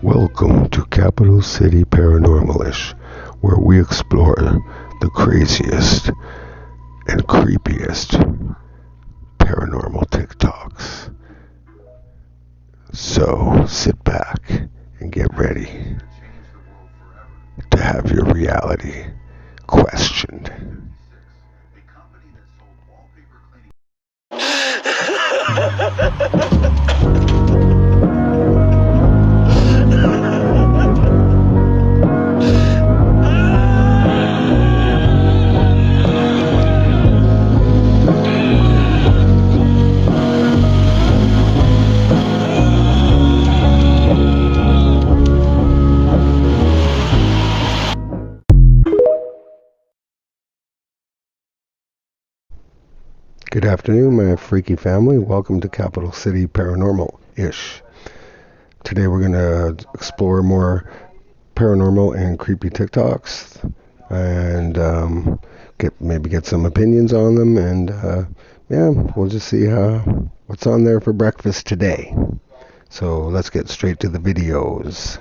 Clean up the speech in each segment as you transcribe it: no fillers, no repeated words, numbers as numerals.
Welcome to Capital City Paranormal-ish, where we explore the craziest and creepiest paranormal TikToks. So sit back and get ready to have your reality questioned. Good afternoon, my freaky family. Welcome to Capital City Paranormal-ish. Today we're going to explore more paranormal and creepy TikToks and get some opinions on them, and we'll just see what's on there for breakfast today. So let's get straight to the videos.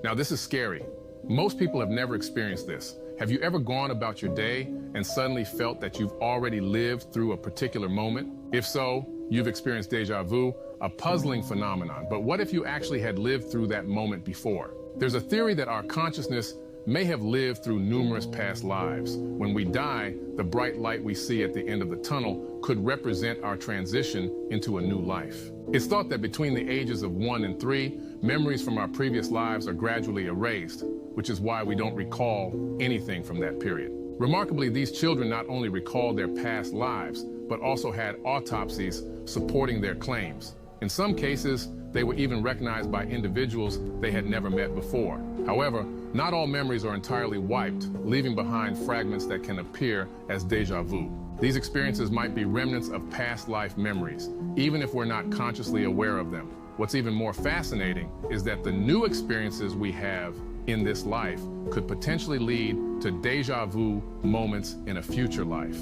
Now this is scary. Most people have never experienced this. Have you ever gone about your day and suddenly felt that you've already lived through a particular moment? If so, you've experienced deja vu, a puzzling phenomenon. But what if you actually had lived through that moment before? There's a theory that our consciousness may have lived through numerous past lives. When we die, the bright light we see at the end of the tunnel could represent our transition into a new life. It's thought that between the ages of 1 and 3, memories from our previous lives are gradually erased, which is why we don't recall anything from that period. Remarkably, these children not only recalled their past lives, but also had autopsies supporting their claims. In some cases, they were even recognized by individuals they had never met before. However, not all memories are entirely wiped, leaving behind fragments that can appear as deja vu. These experiences might be remnants of past life memories, even if we're not consciously aware of them. What's even more fascinating is that the new experiences we have in this life could potentially lead to deja vu moments in a future life.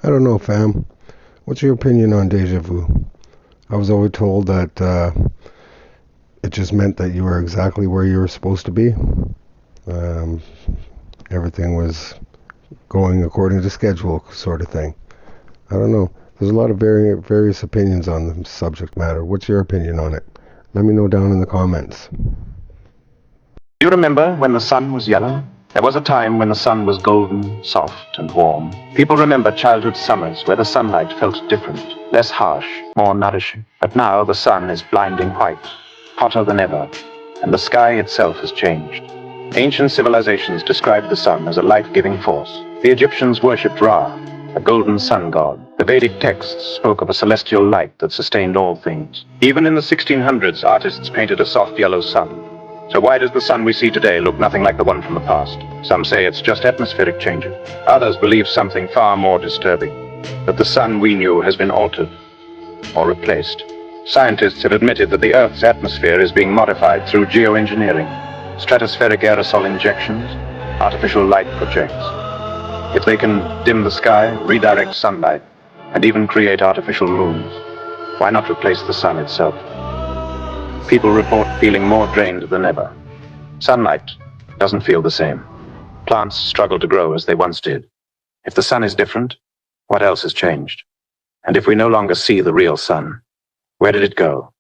I don't know, fam. What's your opinion on deja vu? I was always told that it just meant that you were exactly where you were supposed to be. Everything was going according to schedule, sort of thing. I don't know. There's a lot of various opinions on the subject matter. What's your opinion on it? Let me know down in the comments. Do you remember when the sun was yellow? There was a time when the sun was golden, soft, and warm. People remember childhood summers where the sunlight felt different, less harsh, more nourishing. But now the sun is blinding white, hotter than ever, and the sky itself has changed. Ancient civilizations described the sun as a life-giving force. The Egyptians worshipped Ra, a golden sun god. The Vedic texts spoke of a celestial light that sustained all things. Even in the 1600s, artists painted a soft yellow sun. So why does the sun we see today look nothing like the one from the past? Some say it's just atmospheric changes. Others believe something far more disturbing, that the sun we knew has been altered or replaced. Scientists have admitted that the Earth's atmosphere is being modified through geoengineering, stratospheric aerosol injections, artificial light projects. If they can dim the sky, redirect sunlight, and even create artificial moons, why not replace the sun itself? People report feeling more drained than ever. Sunlight doesn't feel the same. Plants struggle to grow as they once did. If the sun is different, what else has changed? And if we no longer see the real sun, where did it go?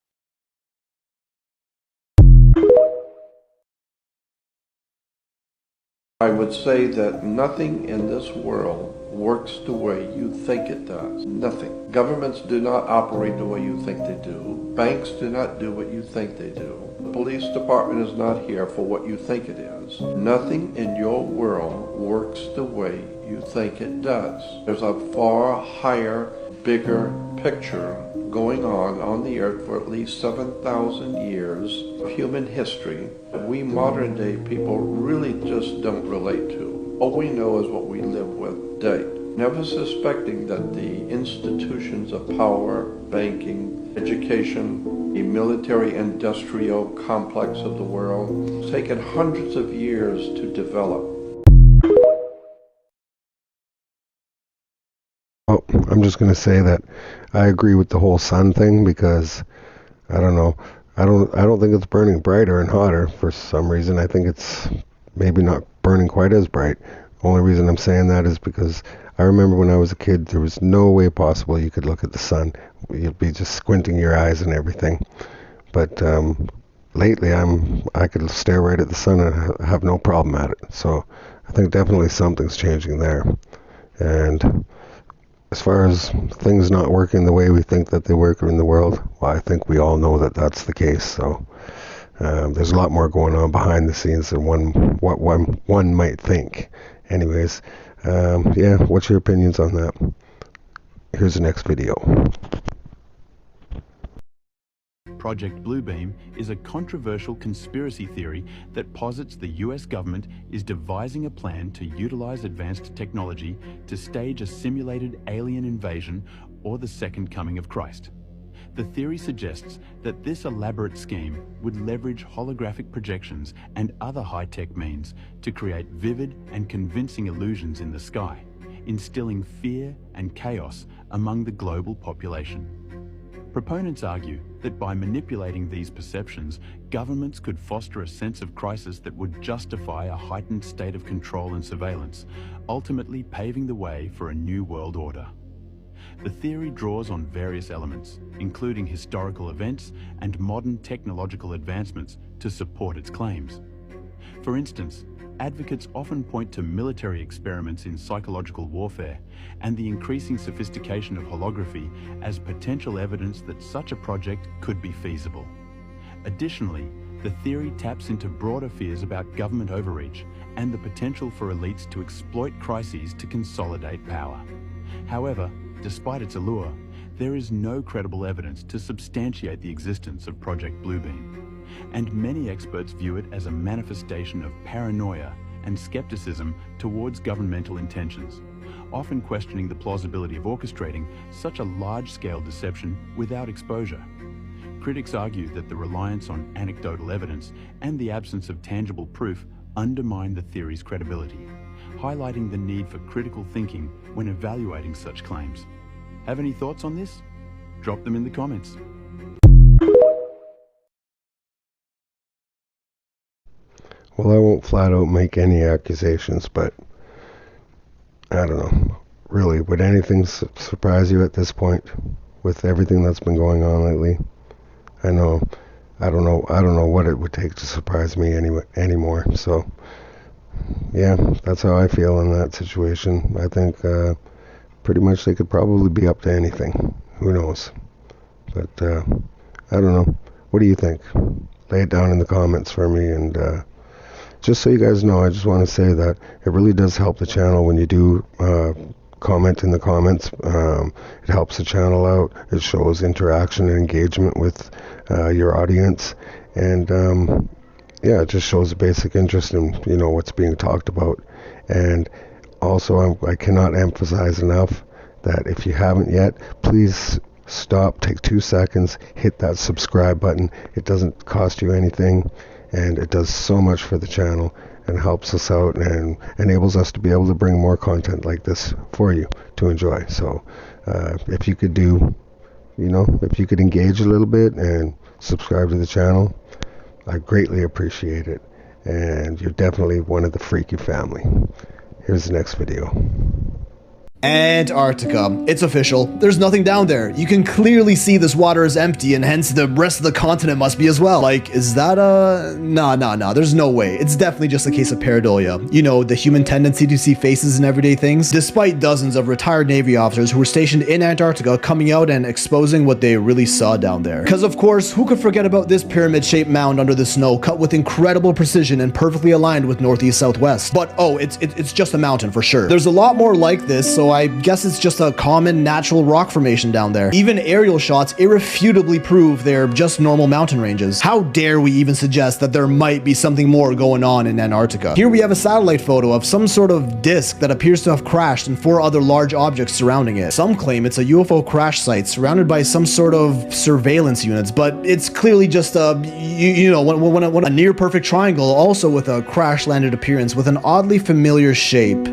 I would say that nothing in this world works the way you think it does. Nothing. Governments do not operate the way you think they do. Banks do not do what you think they do. The police department is not here for what you think it is. Nothing in your world works the way you think it does. There's a far higher, bigger picture going on the earth for at least 7,000 years of human history that we modern day people really just don't relate to. All we know is what we live with today. Never suspecting that the institutions of power, banking, education, the military-industrial complex of the world has taken hundreds of years to develop. Well, Well, I'm just going to say that I agree with the whole sun thing because I don't know. I don't think it's burning brighter and hotter for some reason. I think it's maybe not burning quite as bright. Only reason I'm saying that is because I remember when I was a kid, there was no way possible you could look at the sun. You'd be just squinting your eyes and everything. But lately, I could stare right at the sun and have no problem at it. So I think definitely something's changing there. And as far as things not working the way we think that they work in the world, well, I think we all know that that's the case. So there's a lot more going on behind the scenes than what one might think. Anyways, yeah, what's your opinions on that? Here's the next video. Project Bluebeam is a controversial conspiracy theory that posits the US government is devising a plan to utilize advanced technology to stage a simulated alien invasion or the second coming of Christ. The theory suggests that this elaborate scheme would leverage holographic projections and other high-tech means to create vivid and convincing illusions in the sky, instilling fear and chaos among the global population. Proponents argue that by manipulating these perceptions, governments could foster a sense of crisis that would justify a heightened state of control and surveillance, ultimately paving the way for a new world order. The theory draws on various elements, including historical events and modern technological advancements, to support its claims. For instance, advocates often point to military experiments in psychological warfare and the increasing sophistication of holography as potential evidence that such a project could be feasible. Additionally, the theory taps into broader fears about government overreach and the potential for elites to exploit crises to consolidate power. However, despite its allure, there is no credible evidence to substantiate the existence of Project Bluebeam, and many experts view it as a manifestation of paranoia and skepticism towards governmental intentions, often questioning the plausibility of orchestrating such a large-scale deception without exposure. Critics argue that the reliance on anecdotal evidence and the absence of tangible proof undermine the theory's credibility, highlighting the need for critical thinking when evaluating such claims. Have any thoughts on this? Drop them in the comments. Well, I won't flat out make any accusations, but I don't know. Really, would anything surprise you at this point with everything that's been going on lately? I don't know what it would take to surprise me anymore. So, yeah, that's how I feel in that situation. I think pretty much they could probably be up to anything. Who knows? But I don't know. What do you think? Lay it down in the comments for me. And just so you guys know, I just want to say that it really does help the channel when you do comment in the comments. It helps the channel out. It shows interaction and engagement with your audience. And yeah, it just shows a basic interest in, what's being talked about. And also, I cannot emphasize enough that if you haven't yet, please stop, take 2 seconds, hit that subscribe button. It doesn't cost you anything, and it does so much for the channel and helps us out and enables us to be able to bring more content like this for you to enjoy. So if you could if you could engage a little bit and subscribe to the channel, I greatly appreciate it. And you're definitely one of the freaky family. Here's the next video. Antarctica. It's official. There's nothing down there. You can clearly see this water is empty, and hence the rest of the continent must be as well. Like, is that Nah. There's no way. It's definitely just a case of pareidolia. The human tendency to see faces in everyday things. Despite dozens of retired Navy officers who were stationed in Antarctica coming out and exposing what they really saw down there. Because of course, who could forget about this pyramid-shaped mound under the snow, cut with incredible precision and perfectly aligned with northeast-southwest. But it's just a mountain for sure. There's a lot more like this, so I guess it's just a common natural rock formation down there. Even aerial shots irrefutably prove they're just normal mountain ranges. How dare we even suggest that there might be something more going on in Antarctica? Here we have a satellite photo of some sort of disk that appears to have crashed and 4 other large objects surrounding it. Some claim it's a UFO crash site surrounded by some sort of surveillance units, but it's clearly just a near perfect triangle, also with a crash landed appearance with an oddly familiar shape.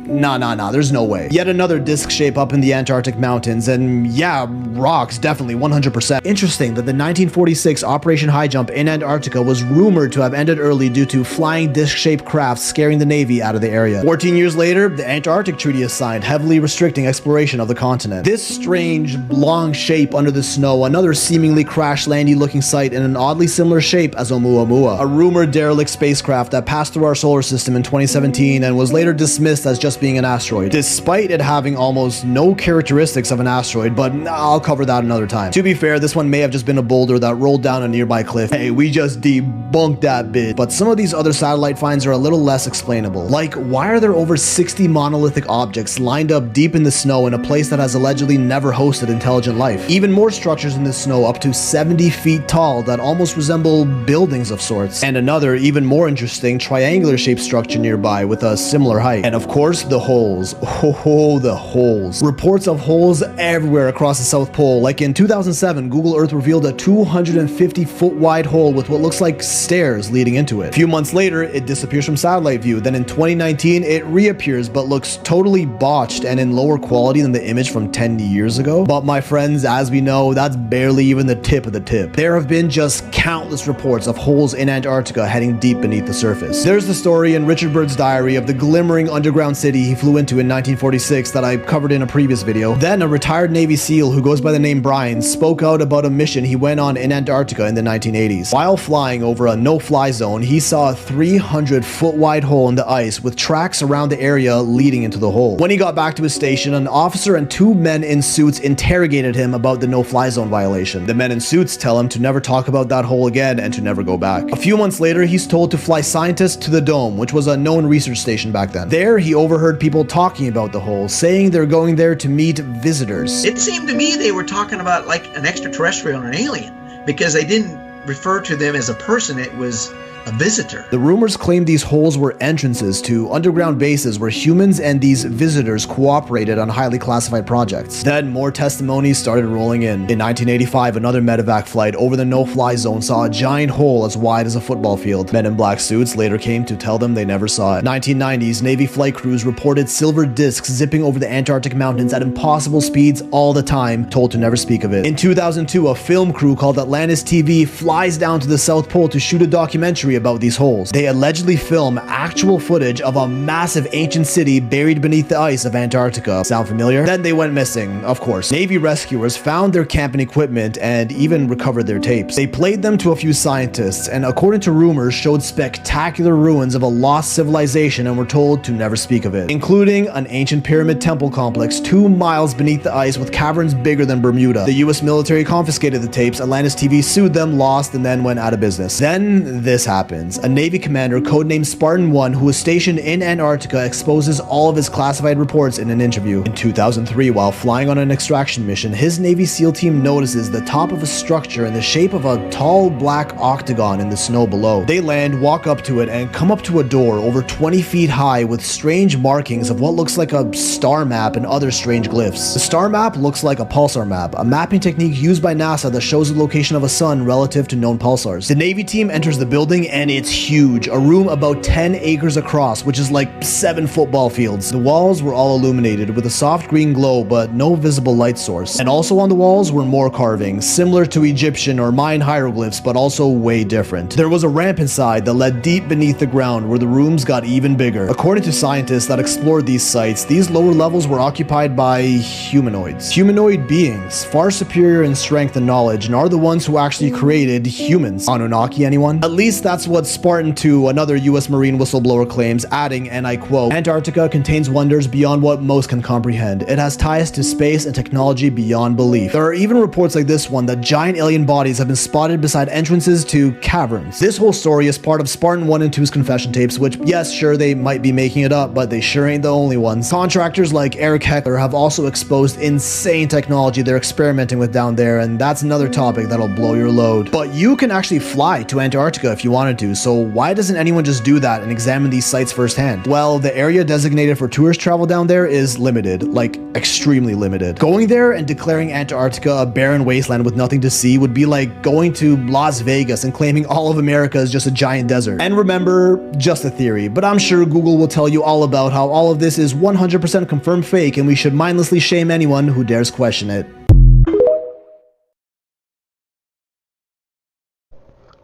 nah, there's no way. Yet another disc shape up in the Antarctic mountains, and yeah, rocks, definitely, 100%. Interesting that the 1946 Operation High Jump in Antarctica was rumored to have ended early due to flying disc-shaped crafts scaring the Navy out of the area. 14 years later, the Antarctic Treaty is signed, heavily restricting exploration of the continent. This strange, long shape under the snow, another seemingly crash-landy looking site in an oddly similar shape as Oumuamua, a rumored derelict spacecraft that passed through our solar system in 2017 and was later dismissed as just being an asteroid, despite it having almost no characteristics of an asteroid, but I'll cover that another time. To be fair, this one may have just been a boulder that rolled down a nearby cliff. Hey, we just debunked that bit. But some of these other satellite finds are a little less explainable. Like, why are there over 60 monolithic objects lined up deep in the snow in a place that has allegedly never hosted intelligent life? Even more structures in the snow up to 70 feet tall that almost resemble buildings of sorts. And another, even more interesting, triangular shaped structure nearby with a similar height. And of course, the holes. Oh, the holes. Reports of holes everywhere across the South Pole. Like in 2007, Google Earth revealed a 250-foot wide hole with what looks like stairs leading into it. A few months later, it disappears from satellite view. Then in 2019, it reappears but looks totally botched and in lower quality than the image from 10 years ago. But my friends, as we know, that's barely even the tip of the tip. There have been just countless reports of holes in Antarctica heading deep beneath the surface. There's the story in Richard Byrd's diary of the glimmering underground city he flew into in 1946 that I covered in a previous video. Then a retired Navy SEAL who goes by the name Brian spoke out about a mission he went on in Antarctica in the 1980s. While flying over a no-fly zone, he saw a 300-foot wide hole in the ice with tracks around the area leading into the hole. When he got back to his station, an officer and two men in suits interrogated him about the no-fly zone violation. The men in suits tell him to never talk about that hole again and to never go back. A few months later, he's told to fly scientists to the Dome, which was a known research station back then. There, he overheard people talking about the hole, saying they're going there to meet visitors. It seemed to me they were talking about like an extraterrestrial or an alien, because they didn't refer to them as a person, it was a visitor. The rumors claimed these holes were entrances to underground bases where humans and these visitors cooperated on highly classified projects. Then more testimonies started rolling in. In 1985, another medevac flight over the no-fly zone saw a giant hole as wide as a football field. Men in black suits later came to tell them they never saw it. 1990s, Navy flight crews reported silver discs zipping over the Antarctic mountains at impossible speeds all the time, told to never speak of it. In 2002, a film crew called Atlantis TV flies down to the South Pole to shoot a documentary about these holes. They allegedly film actual footage of a massive ancient city buried beneath the ice of Antarctica. Sound familiar? Then they went missing, of course. Navy rescuers found their camping equipment and even recovered their tapes. They played them to a few scientists and, according to rumors, showed spectacular ruins of a lost civilization and were told to never speak of it, including an ancient pyramid temple complex 2 miles beneath the ice with caverns bigger than Bermuda. The US military confiscated the tapes, Atlantis TV sued them, lost, and then went out of business. Then this happens. A Navy commander codenamed Spartan 1 who was stationed in Antarctica exposes all of his classified reports in an interview. In 2003, while flying on an extraction mission, his Navy SEAL team notices the top of a structure in the shape of a tall black octagon in the snow below. They land, walk up to it, and come up to a door over 20 feet high with strange markings of what looks like a star map and other strange glyphs. The star map looks like a pulsar map, a mapping technique used by NASA that shows the location of a sun relative to known pulsars. The Navy team enters the building and it's huge, a room about 10 acres across, which is like 7 football fields. The walls were all illuminated with a soft green glow, but no visible light source. And also on the walls were more carvings, similar to Egyptian or Mayan hieroglyphs, but also way different. There was a ramp inside that led deep beneath the ground where the rooms got even bigger. According to scientists that explored these sites, these lower levels were occupied by humanoids. Humanoid beings, far superior in strength and knowledge, and are the ones who actually created humans. Anunnaki, anyone? At least that's what Spartan 2, another US Marine whistleblower, claims, adding, and I quote, "Antarctica contains wonders beyond what most can comprehend. It has ties to space and technology beyond belief." There are even reports like this one that giant alien bodies have been spotted beside entrances to caverns. This whole story is part of Spartan 1 and 2's confession tapes, which, yes, sure, they might be making it up, but they sure ain't the only ones. Contractors like Eric Heckler have also exposed insane technology they're experimenting with down there, and that's another topic that'll blow your load. But you can actually fly to Antarctica if you wanted wanted to, so why doesn't anyone just do that and examine these sites firsthand? Well, the area designated for tourist travel down there is limited, like extremely limited. Going there and declaring Antarctica a barren wasteland with nothing to see would be like going to Las Vegas and claiming all of America is just a giant desert. And remember, just a theory, but I'm sure Google will tell you all about how all of this is 100% confirmed fake and we should mindlessly shame anyone who dares question it.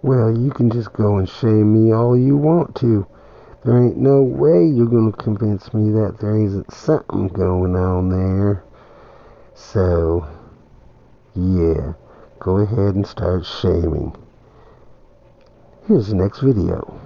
Well, you can just go and shame me all you want to. There ain't no way you're gonna convince me that there isn't something going on there. So, yeah, go ahead and start shaming. Here's the next video.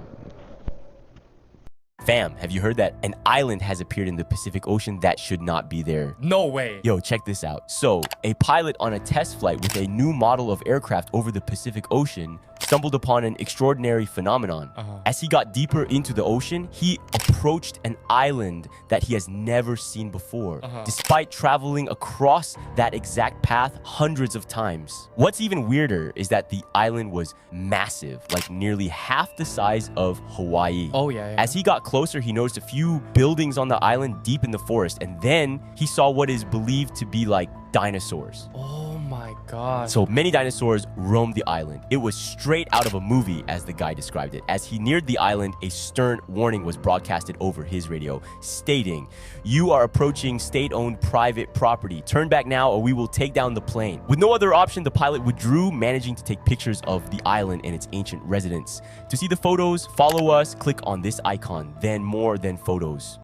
Fam, have you heard that an island has appeared in the Pacific Ocean that should not be there? No way. Yo, check this out. So, a pilot on a test flight with a new model of aircraft over the Pacific Ocean stumbled upon an extraordinary phenomenon. As he got deeper into the ocean, he approached an island that he has never seen before, despite traveling across that exact path hundreds of times. What's even weirder is that the island was massive, like nearly half the size of Hawaii. Oh, yeah. As he got closer, he noticed a few buildings on the island deep in the forest, and then he saw what is believed to be like dinosaurs. Oh my god. So many dinosaurs roamed the island. It was straight out of a movie, as the guy described it. As he neared the island, a stern warning was broadcasted over his radio, stating, "You are approaching state-owned private property. Turn back now or we will take down the plane." With no other option, the pilot withdrew, managing to take pictures of the island and its ancient residents. To see the photos, follow us, click on this icon, then more than photos.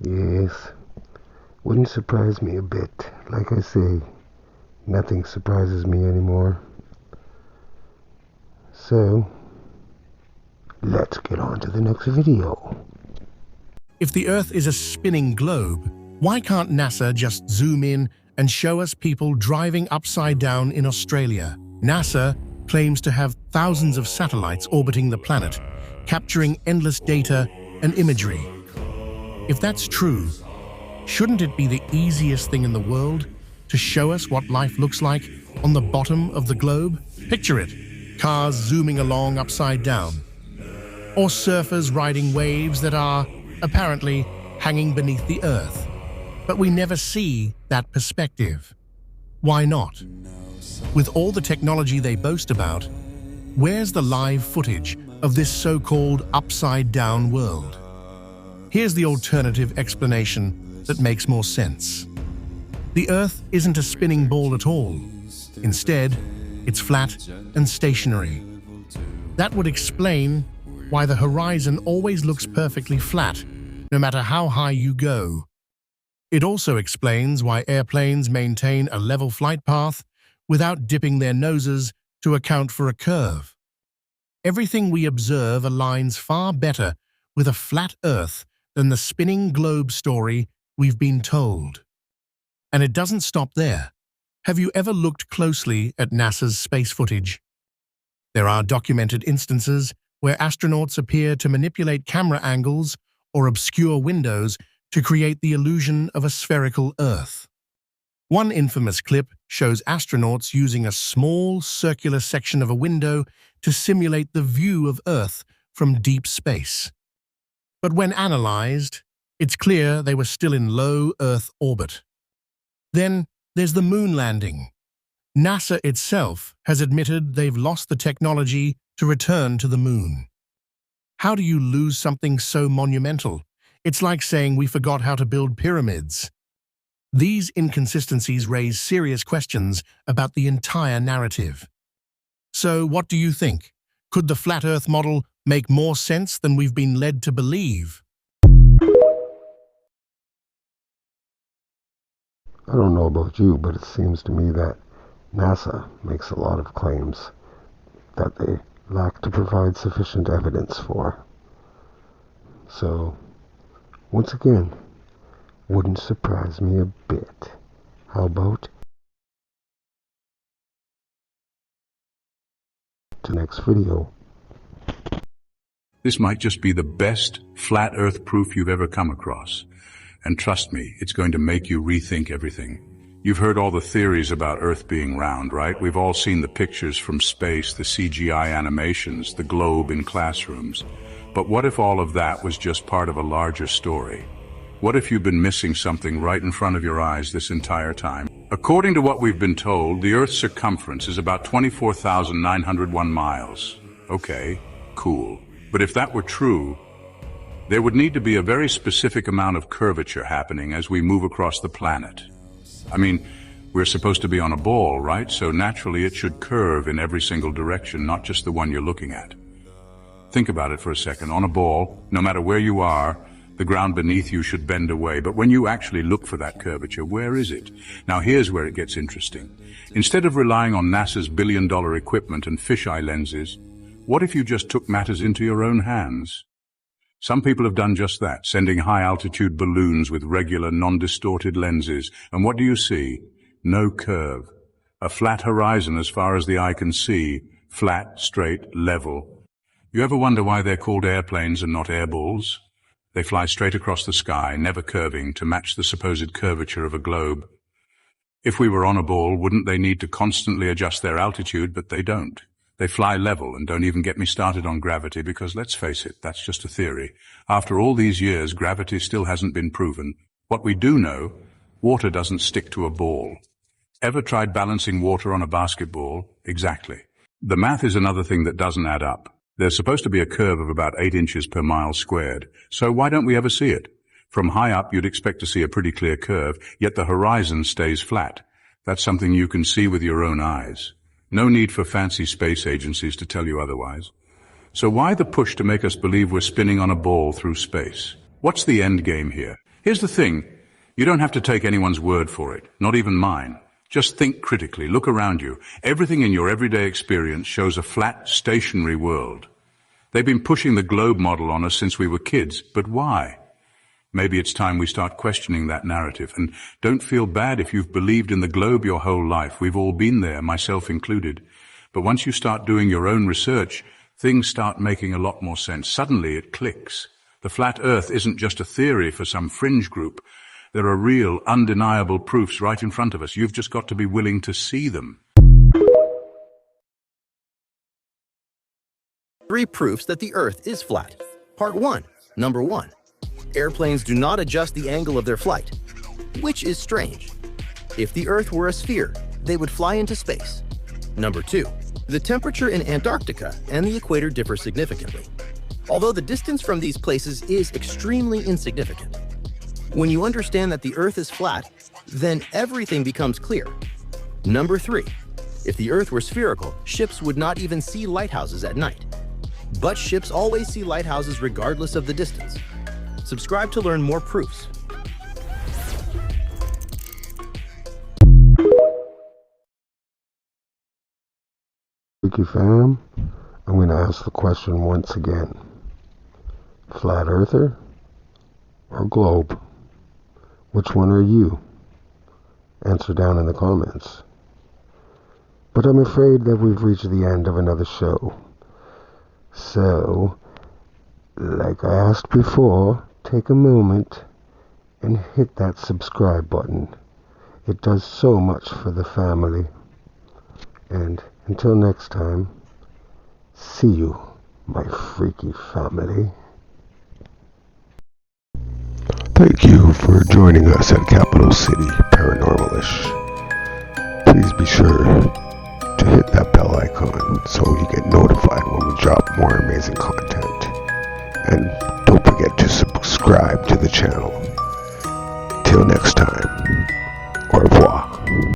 Yes, wouldn't surprise me a bit. Like I say, nothing surprises me anymore. So, let's get on to the next video. If the Earth is a spinning globe, why can't NASA just zoom in and show us people driving upside down in Australia? NASA claims to have thousands of satellites orbiting the planet, capturing endless data and imagery. If that's true, shouldn't it be the easiest thing in the world to show us what life looks like on the bottom of the globe? Picture it, cars zooming along upside down, or surfers riding waves that are, apparently, hanging beneath the Earth. But we never see that perspective. Why not? With all the technology they boast about, where's the live footage of this so-called upside-down world? Here's the alternative explanation that makes more sense. The Earth isn't a spinning ball at all. Instead, it's flat and stationary. That would explain why the horizon always looks perfectly flat, no matter how high you go. It also explains why airplanes maintain a level flight path without dipping their noses to account for a curve. Everything we observe aligns far better with a flat Earth than the spinning globe story we've been told. And it doesn't stop there. Have you ever looked closely at NASA's space footage? There are documented instances where astronauts appear to manipulate camera angles or obscure windows to create the illusion of a spherical Earth. One infamous clip shows astronauts using a small circular section of a window to simulate the view of Earth from deep space. But when analyzed, it's clear they were still in low Earth orbit. Then there's the moon landing. NASA itself has admitted they've lost the technology to return to the moon. How do you lose something so monumental? It's like saying we forgot how to build pyramids. These inconsistencies raise serious questions about the entire narrative. So what do you think? Could the flat Earth model make more sense than we've been led to believe? I don't know about you, but it seems to me that NASA makes a lot of claims that they lack to provide sufficient evidence for. So, once again, wouldn't surprise me a bit. How about the next video? This might just be the best flat Earth proof you've ever come across. And trust me, it's going to make you rethink everything. You've heard all the theories about Earth being round, right? We've all seen the pictures from space, the CGI animations, the globe in classrooms. But what if all of that was just part of a larger story? What if you've been missing something right in front of your eyes this entire time? According to what we've been told, the Earth's circumference is about 24,901 miles. Okay, cool. But if that were true, there would need to be a very specific amount of curvature happening as we move across the planet. I mean, we're supposed to be on a ball, right? So naturally it should curve in every single direction, not just the one you're looking at. Think about it for a second. On a ball, no matter where you are, the ground beneath you should bend away. But when you actually look for that curvature, where is it? Now here's where it gets interesting. Instead of relying on NASA's billion-dollar equipment and fisheye lenses, what if you just took matters into your own hands? Some people have done just that, sending high-altitude balloons with regular, non-distorted lenses. And what do you see? No curve. A flat horizon as far as the eye can see. Flat, straight, level. You ever wonder why they're called airplanes and not airballs? They fly straight across the sky, never curving, to match the supposed curvature of a globe. If we were on a ball, wouldn't they need to constantly adjust their altitude? But they don't. They fly level, and don't even get me started on gravity, because let's face it, that's just a theory. After all these years, gravity still hasn't been proven. What we do know, water doesn't stick to a ball. Ever tried balancing water on a basketball? Exactly. The math is another thing that doesn't add up. There's supposed to be a curve of about 8 inches per mile squared. So why don't we ever see it? From high up, you'd expect to see a pretty clear curve, yet the horizon stays flat. That's something you can see with your own eyes. No need for fancy space agencies to tell you otherwise. So why the push to make us believe we're spinning on a ball through space? What's the end game here? Here's the thing. You don't have to take anyone's word for it, not even mine. Just think critically, look around you. Everything in your everyday experience shows a flat, stationary world. They've been pushing the globe model on us since we were kids, but why? Maybe it's time we start questioning that narrative. And don't feel bad if you've believed in the globe your whole life. We've all been there, myself included. But once you start doing your own research, things start making a lot more sense. Suddenly it clicks. The flat Earth isn't just a theory for some fringe group. There are real, undeniable proofs right in front of us. You've just got to be willing to see them. 3 proofs that the Earth is flat. Part 1. Number 1. Airplanes do not adjust the angle of their flight, which is strange. If the Earth were a sphere, they would fly into space. Number 2. The temperature in Antarctica and the equator differ significantly, although the distance from these places is extremely insignificant. When you understand that the Earth is flat, then everything becomes clear. Number 3. If the Earth were spherical, ships would not even see lighthouses at night. But ships always see lighthouses regardless of the distance. Subscribe to learn more proofs. Thank you, fam. I'm going to ask the question once again. Flat earther or globe? Which one are you? Answer down in the comments. But I'm afraid that we've reached the end of another show. So, like I asked before, take a moment and hit that subscribe button. It does so much for the family. And until next time, see you, my freaky family. Thank you for joining us at Capital City Paranormal-ish. Please be sure to hit that bell icon so you get notified when we drop more amazing content. And don't forget to subscribe to the channel. Till next time.